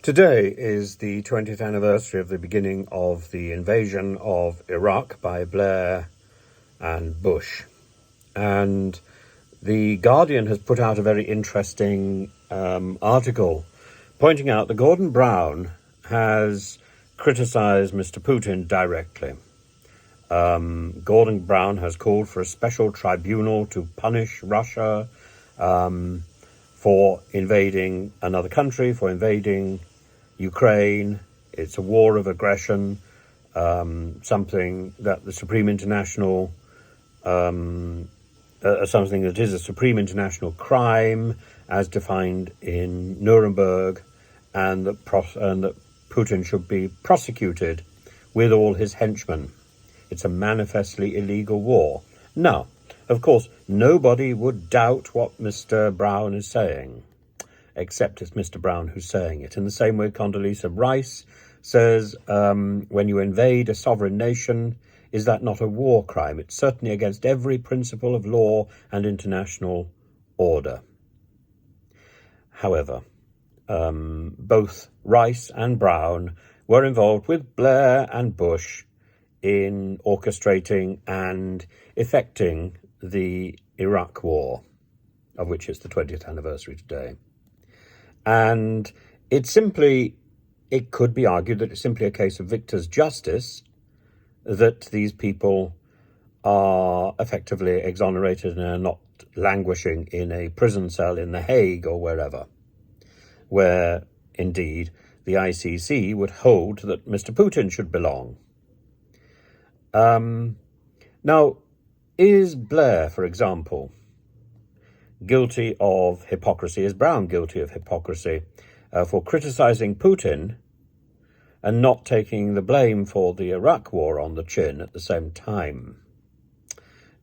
Today is the 20th anniversary of the beginning of the invasion of Iraq by Blair and Bush. And The Guardian has put out a very interesting article pointing out that Gordon Brown has criticised Mr. Putin directly. Gordon Brown has called for a special tribunal to punish Russia for invading another country, for invading Ukraine. It's a war of aggression, something that the Supreme International, something that is a supreme international crime as defined in Nuremberg, and that Putin should be prosecuted with all his henchmen. It's a manifestly illegal war. Now, of course, nobody would doubt what Mr. Brown is saying, except it's Mr. Brown who's saying it. In the same way, Condoleezza Rice says, when you invade a sovereign nation, is that not a war crime? It's certainly against every principle of law and international order. However, both Rice and Brown were involved with Blair and Bush in orchestrating and effecting the Iraq War, of which it's the 20th anniversary today. And it could be argued that it's simply a case of victor's justice, that these people are effectively exonerated and are not languishing in a prison cell in The Hague or wherever, where indeed the ICC would hold that Mr. Putin should belong. Now, is Blair, for example, guilty of hypocrisy? Is Brown guilty of hypocrisy for criticising Putin and not taking the blame for the Iraq war on the chin at the same time?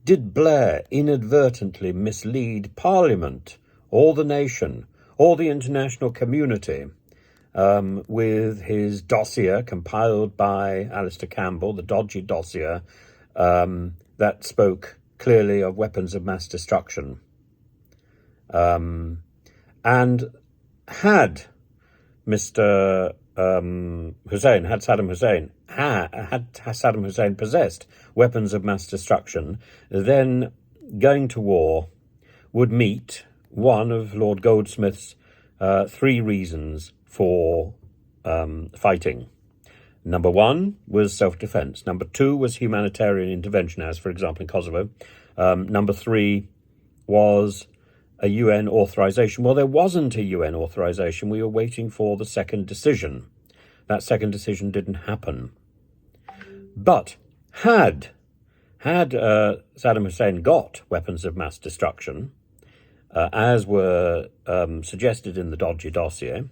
Did Blair inadvertently mislead Parliament, or the nation, or the international community with his dossier compiled by Alistair Campbell, the dodgy dossier, that spoke clearly of weapons of mass destruction? And had Mr. Saddam Hussein possessed weapons of mass destruction, then going to war would meet one of Lord Goldsmith's three reasons for fighting. Number one was self-defense. Number two was humanitarian intervention, as for example in Kosovo. Number three was a UN authorization. Well, there wasn't a UN authorization. We were waiting for the second decision. That second decision didn't happen. But had Saddam Hussein got weapons of mass destruction, as were suggested in the dodgy dossier,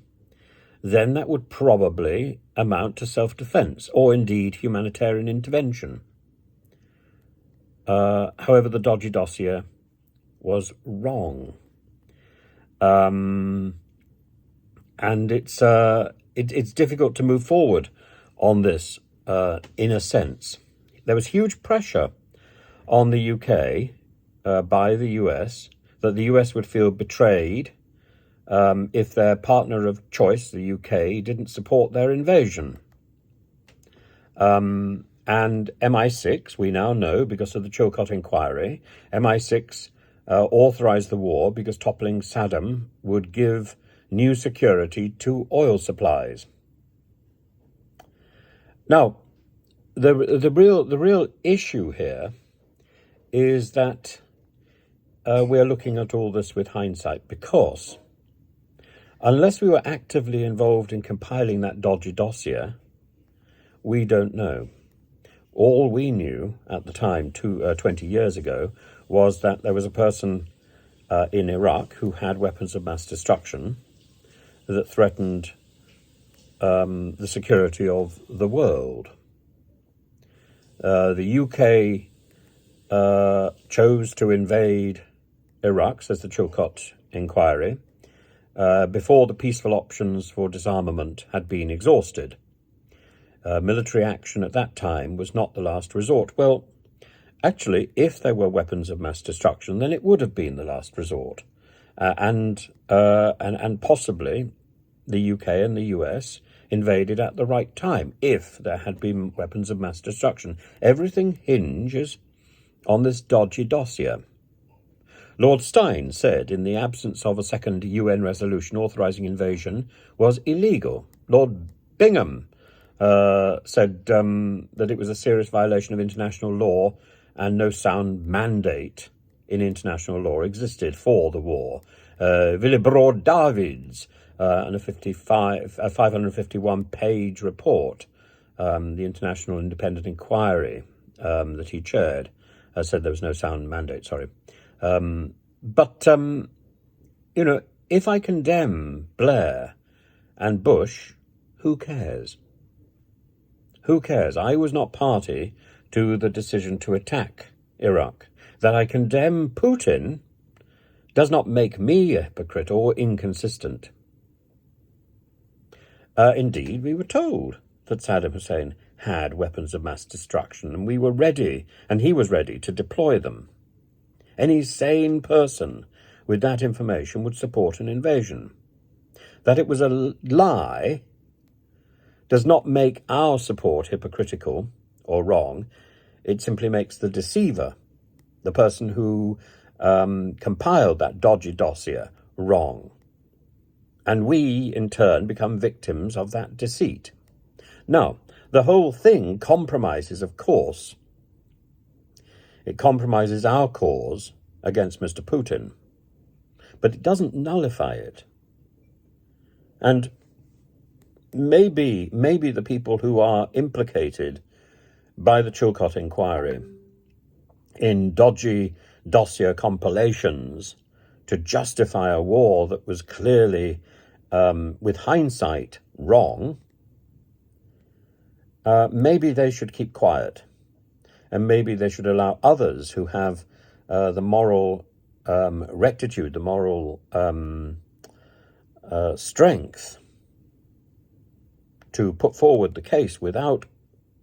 then that would probably amount to self-defense, or indeed humanitarian intervention. However, the dodgy dossier was wrong. And it's difficult to move forward on this, in a sense. There was huge pressure on the UK by the US that the US would feel betrayed if their partner of choice, the UK, didn't support their invasion. And MI6, we now know because of the Chilcot enquiry, MI6 authorized the war because toppling Saddam would give new security to oil supplies. Now, the real issue here is that we're looking at all this with hindsight, because unless we were actively involved in compiling that dodgy dossier, we don't know. All we knew at the time, 20 years ago, was that there was a person in Iraq who had weapons of mass destruction that threatened the security of the world. The UK chose to invade Iraq, says the Chilcot enquiry, before the peaceful options for disarmament had been exhausted. Military action at that time was not the last resort. Well, actually, if there were weapons of mass destruction, then it would have been the last resort. And possibly the UK and the US invaded at the right time, if there had been weapons of mass destruction. Everything hinges on this dodgy dossier. Lord Stein said in the absence of a second UN resolution authorising invasion was illegal. Lord Bingham said that it was a serious violation of international law and no sound mandate in international law existed for the war. Willibrord Davids, and a 551-page report, the International Independent Inquiry that he chaired, said there was no sound mandate, if I condemn Blair and Bush, who cares? Who cares? I was not party to the decision to attack Iraq. That I condemn Putin does not make me a hypocrite or inconsistent. Indeed, we were told that Saddam Hussein had weapons of mass destruction, and we were ready, and he was ready to deploy them. Any sane person with that information would support an invasion. That it was a lie does not make our support hypocritical or wrong. It simply makes the deceiver, the person who compiled that dodgy dossier, wrong. And we, in turn, become victims of that deceit. Now, the whole thing compromises, of course. It compromises our cause against Mr. Putin, but it doesn't nullify it. And maybe the people who are implicated by the Chilcot inquiry in dodgy dossier compilations to justify a war that was clearly, with hindsight, wrong, maybe they should keep quiet. And maybe they should allow others who have the moral rectitude, the moral strength to put forward the case without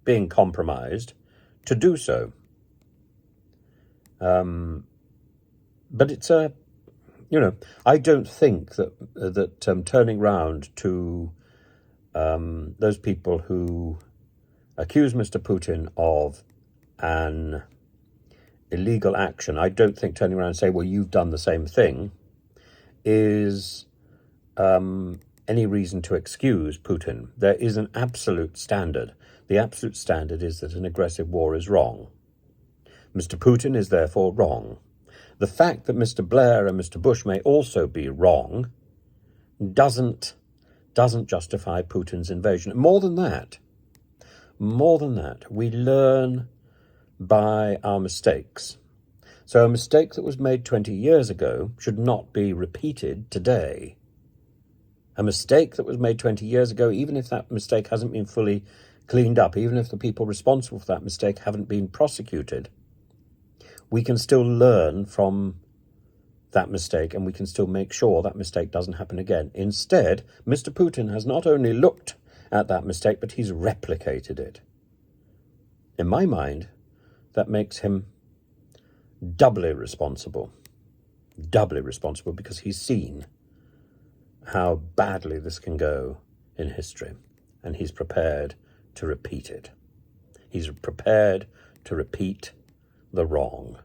being compromised, to do so. But it's I don't think that turning round to those people who accuse Mr. Putin of an illegal action, I don't think turning around and say, well, you've done the same thing, is any reason to excuse Putin. There is an absolute standard. The absolute standard is that an aggressive war is wrong. Mr. Putin is therefore wrong. The fact that Mr. Blair and Mr. Bush may also be wrong doesn't justify Putin's invasion. More than that, we learn by our mistakes. So a mistake that was made 20 years ago should not be repeated today. A mistake that was made 20 years ago, even if that mistake hasn't been fully cleaned up, even if the people responsible for that mistake haven't been prosecuted, we can still learn from that mistake and we can still make sure that mistake doesn't happen again. Instead, Mr. Putin has not only looked at that mistake, but he's replicated it. In my mind, that makes him doubly responsible because he's seen how badly this can go in history, and he's prepared to repeat it. He's prepared to repeat the wrong.